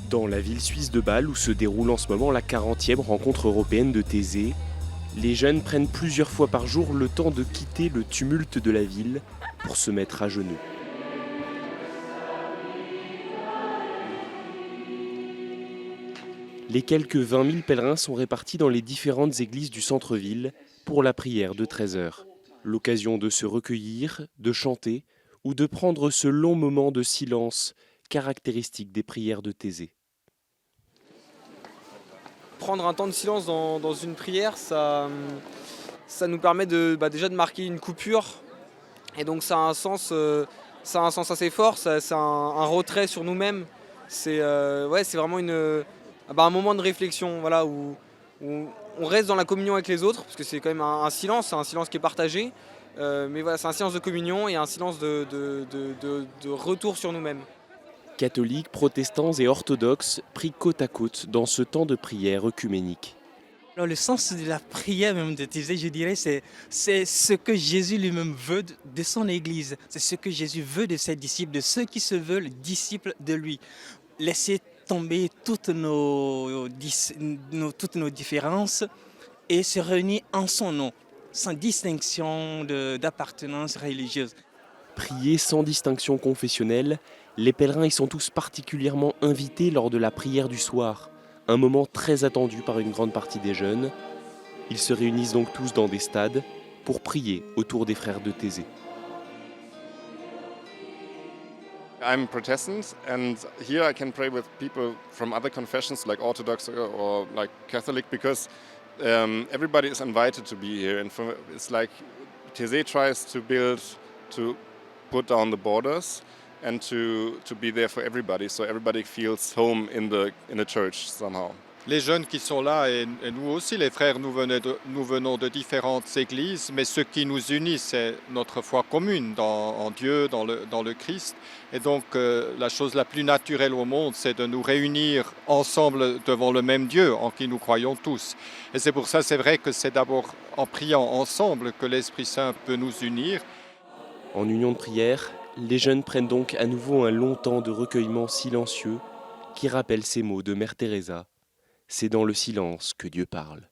Dans la ville suisse de Bâle, où se déroule en ce moment la 40e rencontre européenne de Thésée, les jeunes prennent plusieurs fois par jour le temps de quitter le tumulte de la ville pour se mettre à genoux. Les quelques 20 000 pèlerins sont répartis dans les différentes églises du centre-ville pour la prière de 13 heures. L'occasion de se recueillir, de chanter ou de prendre ce long moment de silence caractéristique des prières de Thésée. Prendre un temps de silence dans une prière, ça nous permet déjà de marquer une coupure. Et donc ça a un sens assez fort, c'est un retrait sur nous-mêmes. C'est vraiment un moment de réflexion, voilà, où on reste dans la communion avec les autres, parce que c'est quand même un silence, c'est un silence qui est partagé. Mais voilà, c'est un silence de communion et un silence de retour sur nous-mêmes. Catholiques, protestants et orthodoxes pris côte à côte dans ce temps de prière œcuménique. Alors, le sens de la prière même de Thésée, je dirais, c'est ce que Jésus lui-même veut de son Église. C'est ce que Jésus veut de ses disciples, de ceux qui se veulent disciples de lui. Laisser tomber toutes nos différences et se réunir en son nom, sans distinction d'appartenance religieuse. Prier sans distinction confessionnelle, les pèlerins y sont tous particulièrement invités lors de la prière du soir, un moment très attendu par une grande partie des jeunes. Ils se réunissent donc tous dans des stades pour prier autour des frères de Thésée. I'm Protestant, and here I can pray with people from other confessions like Orthodox or like Catholic, because everybody is invited to be here. And it's like Thésée tries to put down the borders and to be there for everybody, so everybody feels home in the church somehow. Les jeunes qui sont là, et nous aussi, les frères, nous venons de différentes églises, mais ce qui nous unit, c'est notre foi commune en Dieu, dans le Christ. Et donc, la chose la plus naturelle au monde, c'est de nous réunir ensemble devant le même Dieu, en qui nous croyons tous. Et c'est pour ça, c'est vrai que c'est d'abord en priant ensemble que l'Esprit Saint peut nous unir. En union de prière, les jeunes prennent donc à nouveau un long temps de recueillement silencieux qui rappelle ces mots de Mère Teresa. C'est dans le silence que Dieu parle.